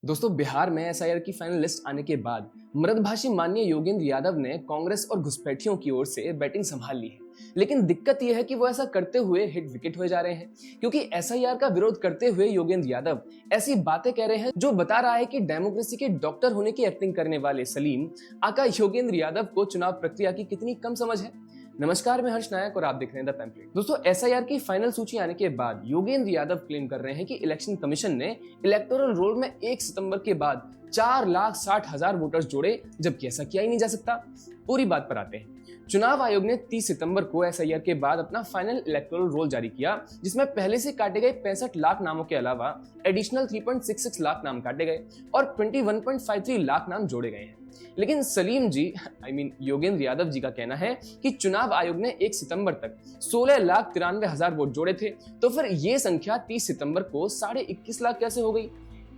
दोस्तों, बिहार में एसआईआर की फाइनल लिस्ट आने के बाद मृदभाषी माननीय योगेंद्र यादव ने कांग्रेस और घुसपैठियों की ओर से बैटिंग संभाल ली है। लेकिन दिक्कत यह है कि वो ऐसा करते हुए हिट विकेट हुए जा रहे हैं, क्योंकि एसआईआर का विरोध करते हुए योगेंद्र यादव ऐसी बातें कह रहे हैं जो बता रहा है कि डेमोक्रेसी के डॉक्टर होने की एक्टिंग करने वाले सलीम आका योगेंद्र यादव को चुनाव प्रक्रिया की कितनी कम समझ है। नमस्कार, मैं हर्ष नायक और आप देख रहे हैं द पैम्फलेट। दोस्तों, एसआईआर की फाइनल सूची आने के बाद योगेंद्र यादव क्लेम कर रहे हैं कि इलेक्शन कमीशन ने इलेक्टोरल रोल में 1 सितंबर के बाद 4,60,000 वोटर्स जोड़े, जबकि ऐसा किया ही नहीं जा सकता। पूरी बात पर आते हैं। चुनाव आयोग ने 30 सितंबर को एसआईआर के बाद अपना फाइनल इलेक्टोरल रोल जारी किया, जिसमें पहले से काटे गए 65 लाख नामों के अलावा एडिशनल 3.66 लाख नाम काटे गए और 21.53 लाख नाम जोड़े गए हैं। लेकिन सलीम जी योगेंद्र यादव जी का कहना है कि चुनाव आयोग ने 1 सितंबर तक 16,93,000 वोट जोड़े थे, तो फिर ये संख्या 30 सितंबर को 21.5 लाख कैसे हो गई?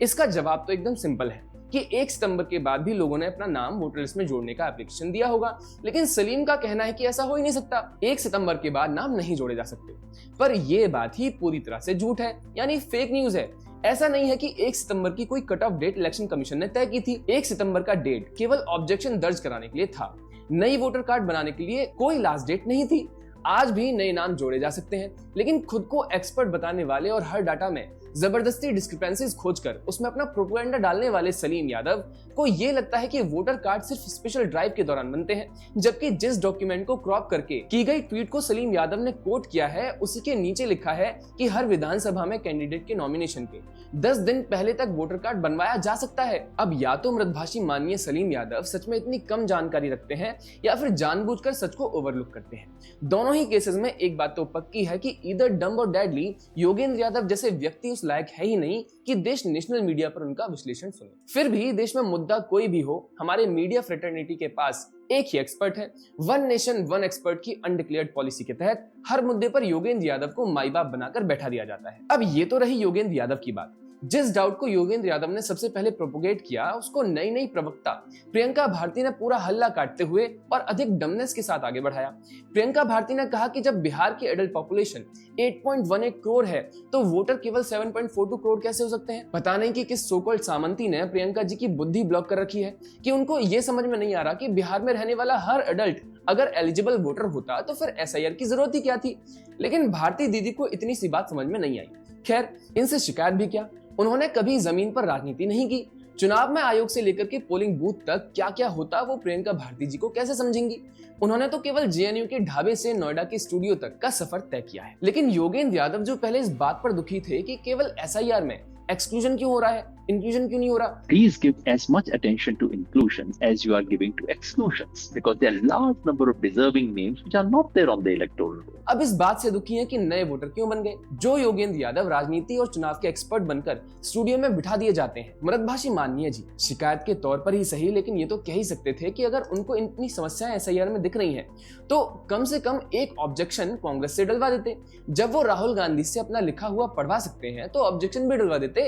इसका जवाब तो एकदम सिंपल है कि 1 सितंबर के बाद भी लोगों ने अपना नाम वोटर लिस्ट में जोड़ने का एप्लीकेशन दिया होगा। लेकिन सलीम का कहना है कि ऐसा हो ही नहीं सकता, 1 सितंबर के बाद नाम नहीं जोड़े जा सकते। पर यह बात ही पूरी तरह से झूठ है, यानी फेक न्यूज है। ऐसा नहीं है कि 1 सितंबर की कोई cut off date election commission ने तय की थी। 1 सितंबर का डेट केवल ऑब्जेक्शन दर्ज कराने के लिए था। नई वोटर कार्ड बनाने के लिए कोई लास्ट डेट नहीं थी। आज भी नए नाम जोड़े जा सकते हैं, लेकिन खुद को एक्सपर्ट बताने वाले और हर डाटा में जबरदस्ती डिस्क्रिपेंसीज खोजकर उसमें अपना प्रोपेगेंडा डालने वाले सलीम यादव को ये लगता है कि वोटर कार्ड सिर्फ स्पेशल ड्राइव के दौरान बनते हैं, जबकि जिस डॉक्यूमेंट को क्रॉप करके की गई ट्वीट को सलीम यादव ने कोट किया है, उसी के नीचे लिखा है कि हर विधानसभा में कैंडिडेट के नॉमिनेशन के 10 दिन पहले तक वोटर कार्ड बनवाया जा सकता है। अब या तो मृदभाषी माननीय सलीम यादव सच में इतनी कम जानकारी रखते हैं या फिर जानबूझकर सच को ओवरलुक करते हैं। दोनों ही केसेस में एक बात तो पक्की है कि ईदर डम्ब और डेडली योगेंद्र यादव जैसे व्यक्ति उस लायक है ही नहीं कि देश नेशनल मीडिया पर उनका विश्लेषण सुने। फिर भी देश में मुद्दा कोई भी हो, हमारे मीडिया फ्रेटर्निटी के पास एक ही एक्सपर्ट है। वन नेशन वन एक्सपर्ट की अनडिक्लेयर्ड पॉलिसी के तहत हर मुद्दे पर योगेंद्र यादव को माई बाप बनाकर बैठा दिया जाता है। अब ये तो रही योगेंद्र यादव की बात। जिस डाउट को योगेंद्र यादव ने सबसे पहले प्रोपोगेट किया, उसको नई प्रवक्ता प्रियंका भारती ने पूरा हल्ला काटते हुए और अधिक डमनेस के साथ आगे बढ़ाया। प्रियंका भारती ने कहा कि जब बिहार की एडल्ट पॉपुलेशन 8.18 करोड़ है, तो वोटर केवल 7.42 करोड़ कैसे हो सकते हैं? पता नहीं कि किस सोकॉल्ड सामंती ने प्रियंका जी की बुद्धि ब्लॉक कर रखी है कि उनको ये समझ में नहीं आ रहा कि बिहार में रहने वाला हर एडल्ट अगर एलिजिबल वोटर होता तो फिर एसआईआर की जरूरत ही क्या थी। लेकिन भारती दीदी को इतनी सी बात समझ में नहीं आई। खैर, इनसे शिकायत भी क्या, उन्होंने कभी जमीन पर राजनीति नहीं की। चुनाव में आयोग से लेकर के पोलिंग बूथ तक क्या क्या होता वो प्रियंका भारती जी को कैसे समझेंगी? उन्होंने तो केवल जेएनयू के ढाबे से नोएडा के स्टूडियो तक का सफर तय किया है। लेकिन योगेंद्र यादव जो पहले इस बात पर दुखी थे कि केवल एसआईआर में एक्सक्लूजन क्यों हो रहा है, इंक्लूजन क्यों नहीं हो रहा, please give as much attention to inclusion as you are giving to exclusions, because there are large number of deserving names which are not there on the electoral roll. अब इस बात से दुखी है कि नए वोटर क्यों बन गए, जो योगेंद्र यादव राजनीति और चुनाव के एक्सपर्ट बनकर स्टूडियो में बिठा दिए जाते हैं। मृदभाषी माननीय जी शिकायत के तौर पर ही सही, लेकिन ये तो कह ही सकते थे कि अगर उनको इतनी समस्याएं एसआईआर में दिख रही हैं, तो कम से कम एक ऑब्जेक्शन कांग्रेस से डलवा देते। जब वो राहुल गांधी से अपना लिखा हुआ पढ़वा सकते हैं तो ऑब्जेक्शन भी डलवा देते।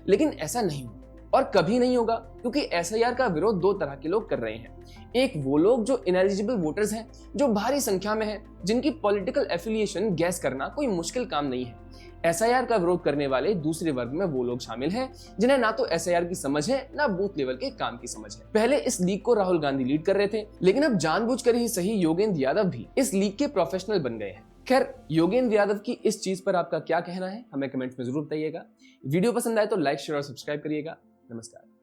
लेकिन ऐसा नहीं हुआ और कभी नहीं होगा, क्योंकि एसआईआर का विरोध 2 तरह के लोग कर रहे हैं। एक वो लोग जो इनएलिजिबल वोटर्स हैं, जो भारी संख्या में हैं, जिनकी पॉलिटिकल एफिलिएशन गैस करना कोई मुश्किल काम नहीं है। एसआईआर का विरोध करने वाले दूसरे वर्ग में वो लोग शामिल हैं जिन्हें ना तो एसआईआर की समझ है, ना बूथ लेवल के काम की समझ है। पहले इस लीग को राहुल गांधी लीड कर रहे थे, लेकिन अब जानबूझकर ही सही योगेंद्र यादव भी इस लीग के प्रोफेशनल बन गए हैं। खैर, योगेंद्र यादव की इस चीज पर आपका क्या कहना है, हमें कमेंट्स में जरूर बताइएगा। वीडियो पसंद आए तो लाइक, शेयर और सब्सक्राइब करिएगा। नमस्कार।